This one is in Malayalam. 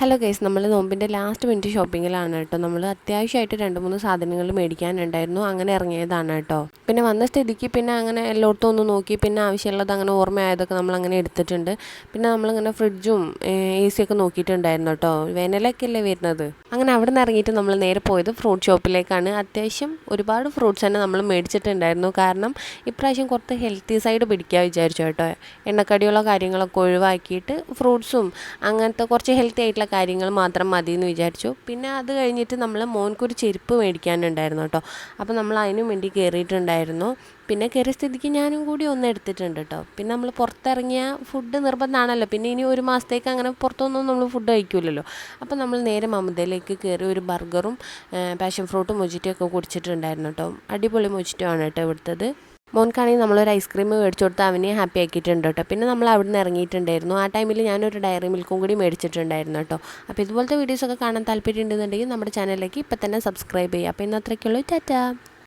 ഹലോ ഗൈസ്, നമ്മൾ നോമ്പിൻ്റെ ലാസ്റ്റ് മിനിറ്റ് ഷോപ്പിങ്ങിലാണ് കേട്ടോ. നമ്മൾ അത്യാവശ്യമായിട്ട് 2-3 സാധനങ്ങൾ മേടിക്കാനുണ്ടായിരുന്നു, അങ്ങനെ ഇറങ്ങിയതാണ് കേട്ടോ. പിന്നെ വന്ന സ്ഥിതിക്ക് പിന്നെ അങ്ങനെ എല്ലായിടത്തും ഒന്ന് നോക്കി, പിന്നെ ആവശ്യമുള്ളത് അങ്ങനെ ഓർമ്മയായതൊക്കെ നമ്മൾ അങ്ങനെ എടുത്തിട്ടുണ്ട്. പിന്നെ നമ്മളിങ്ങനെ ഫ്രിഡ്ജും AC ഒക്കെ നോക്കിയിട്ടുണ്ടായിരുന്നു കേട്ടോ. വേനലൊക്കെ അല്ലേ വരുന്നത്. അങ്ങനെ അവിടെ നിന്ന് ഇറങ്ങിയിട്ട് നമ്മൾ നേരെ പോയത് ഫ്രൂട്ട് ഷോപ്പിലേക്കാണ്. അത്യാവശ്യം ഒരുപാട് ഫ്രൂട്ട്സ് തന്നെ നമ്മൾ മേടിച്ചിട്ടുണ്ടായിരുന്നു. കാരണം ഇപ്രാവശ്യം കുറച്ച് ഹെൽത്തി സൈഡ് പിടിക്കാൻ വിചാരിച്ചു കേട്ടോ. എണ്ണക്കടിയുള്ള കാര്യങ്ങളൊക്കെ ഒഴിവാക്കിയിട്ട് ഫ്രൂട്ട്സും അങ്ങനത്തെ കുറച്ച് ഹെൽത്തി ആയിട്ടുള്ള കാര്യങ്ങൾ മാത്രം മതി എന്ന് വിചാരിച്ചു. പിന്നെ അത് കഴിഞ്ഞിട്ട് നമ്മൾ മോൻക്കൊരു ചെരുപ്പ് മേടിക്കാനുണ്ടായിരുന്നു കേട്ടോ. അപ്പോൾ നമ്മൾ അതിനും വേണ്ടി കയറിയിട്ടുണ്ടായിരുന്നു. പിന്നെ കയറിയ സ്ഥിതിക്ക് ഞാനും കൂടി ഒന്ന് എടുത്തിട്ടുണ്ട് കേട്ടോ. പിന്നെ നമ്മൾ പുറത്തിറങ്ങിയ ഫുഡ് നിർബന്ധമാണല്ലോ. പിന്നെ ഇനി ഒരു മാസത്തേക്ക് അങ്ങനെ പുറത്തൊന്നും നമ്മൾ ഫുഡ് കഴിക്കില്ലല്ലോ. അപ്പോൾ നമ്മൾ നേരെ മമതയിലേക്ക് കയറി ഒരു ബർഗറും പാഷൻ ഫ്രൂട്ടും മൊജിറ്റോ ഒക്കെ കുടിച്ചിട്ടുണ്ടായിരുന്നു കേട്ടോ. അടിപൊളി മൊജിറ്റോ ആണ് കേട്ടോ ഇവിടുത്തത്. മോൻക്കാണെങ്കിൽ നമ്മളൊരു ഐസ്ക്രീം മേടിച്ചു കൊടുത്ത് അവനെ ഹാപ്പി ആക്കിയിട്ടുണ്ട് കേട്ടോ. പിന്നെ നമ്മൾ അവിടെ നിന്ന് ഇറങ്ങിയിട്ടുണ്ടായിരുന്നു. ആ ടൈമിൽ ഞാനൊരു ഡയറി മിൽക്കും കൂടി മേടിച്ചിട്ടുണ്ടായിരുന്നു കേട്ടോ. അപ്പോൾ ഇതുപോലത്തെ വീഡിയോസൊക്കെ കാണാൻ താല്പര്യം ഉണ്ടെന്നുണ്ടെങ്കിൽ നമ്മുടെ ചാനലിലേക്ക് ഇപ്പം തന്നെ സബ്സ്ക്രൈബ് ചെയ്യുക. അപ്പോൾ ഇന്ന് അത്രയ്ക്കുള്ളൂ. ടാറ്റാ.